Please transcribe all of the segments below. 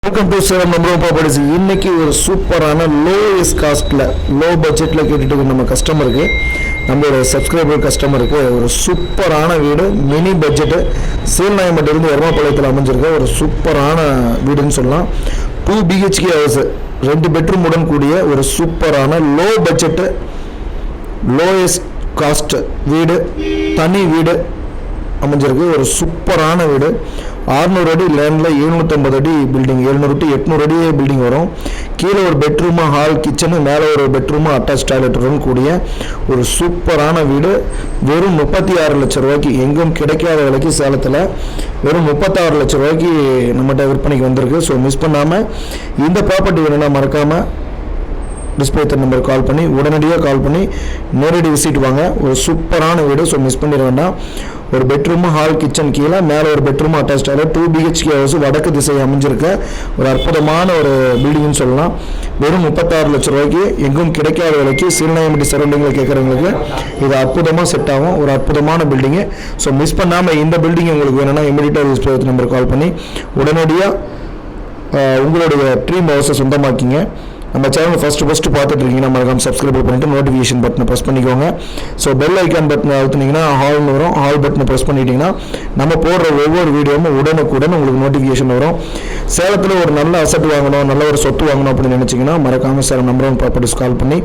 Welcome to Salem நம்ம properties. இன்னைக்கு ஒரு சூப்பரான லோயஸ்ட் காஸ்ட்டில் லோ பட்ஜெட்டில் கேட்டுட்டு இருக்க நம்ம கஸ்டமருக்கு, நம்மளோட சப்ஸ்கிரைபர் கஸ்டமருக்கு ஒரு சூப்பரான வீடு, மினி பட்ஜெட்டு, சீல்நாயம்பட்டிலிருந்து எர்மாபாளையத்தில் அமைஞ்சிருக்க ஒரு சூப்பரான வீடுன்னு சொல்லலாம். 2 BHK ஹவுஸ், 2 பெட்ரூமுடன் கூடிய ஒரு சூப்பரான லோ பட்ஜெட்டு லோயஸ்ட் காஸ்ட் வீடு, தனி வீடு அமைஞ்சிருக்கு. ஒரு சூப்பரான வீடு, 600 அடி லேண்டில் 750 அடி பில்டிங், 700 to 800 அடி பில்டிங் வரும். கீழே ஒரு பெட்ரூமு, ஹால், கிச்சனு, மேலே ஒரு பெட்ரூமு, அட்டாச் டாய்லெட்டுடன் கூடிய ஒரு சூப்பரான வீடு. வெறும் 36 லட்சம் ரூபாய்க்கு, எங்கும் கிடைக்காத விலைக்கு சேலத்தில் வெறும் 36 லட்சம் ரூபாய்க்கு நம்மகிட்ட விற்பனைக்கு வந்திருக்கு. ஸோ மிஸ் பண்ணாமல் இந்த ப்ராப்பர்ட்டி வேணும்னா மறக்காமல் டிஸ்பிளே நம்பர் கால் பண்ணி, உடனடியாக கால் பண்ணி நேரடி விசிட் வாங்க. ஒரு சூப்பரான வீடு, ஸோ மிஸ் பண்ணிட வேண்டாம். ஒரு பெட்ரூமு, ஹால், கிச்சன், கீழே மேலே ஒரு bedroom, attach toilet, 2 BHK house, வடக்கு திசை அமைஞ்சிருக்க ஒரு அற்புதமான ஒரு பில்டிங்னு சொல்லலாம். வெறும் 36 லட்சம் ரூபாய்க்கு, எங்கும் கிடைக்காத விலைக்கு, சீல்நாயம்பட்டி சரௌண்டிங்கில் கேட்குறவங்களுக்கு இது அற்புதமாக செட் ஆகும். ஒரு அற்புதமான பில்டிங்கு. ஸோ மிஸ் பண்ணாமல் இந்த பில்டிங் உங்களுக்கு வேணும்னா இமீடியட்டாக டிஸ்பிளே நம்பர் கால் பண்ணி உடனடியாக உங்களுடைய ட்ரீம் ஹவுஸை சொந்தமாக்கிங்க. நம்ம சேனல் ஃபஸ்ட்டு பார்த்துட்டு இருக்கீங்கன்னா மறக்காம சப்ஸ்கிரைப் பண்ணிட்டு நோட்டிஃபிகேஷன் பட்டனை ப்ரெஸ் பண்ணிக்கோங்க. ஸோ பெல் ஐக்கான் பட்டனை அழுத்துனீங்கன்னா ஹால்னு வரும். ஹால் பட்டனை ப்ரெஸ் பண்ணிட்டீங்கன்னா நம்ம போடுற ஒவ்வொரு வீடியோவும் உடனுக்குடன் உங்களுக்கு நோட்டிஃபிகேஷன் வரும். சேலத்தில் ஒரு நல்ல அசட் வாங்கணும், நல்ல ஒரு சொத்து வாங்கணும் அப்படின்னு நினச்சிங்கன்னா மறக்காமல் சேலம் நம்பர் 1 ப்ராப்பர்ட்டிஸ் கால் பண்ணி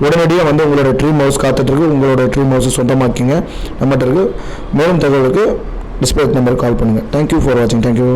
உடனடியாக வந்து உங்களோட ட்ரீம் ஹவுஸ் காத்துட்ருக்கு. உங்களோட ட்ரீம் ஹவுஸை சொந்தமாக்கிங்க. நம்மகிட்ட இருக்கு. மேலும் தகவலுக்கு டிஸ்பிளே நம்பர் கால் பண்ணுங்கள். தேங்க்யூ ஃபார் வாட்சிங். தேங்க்யூ.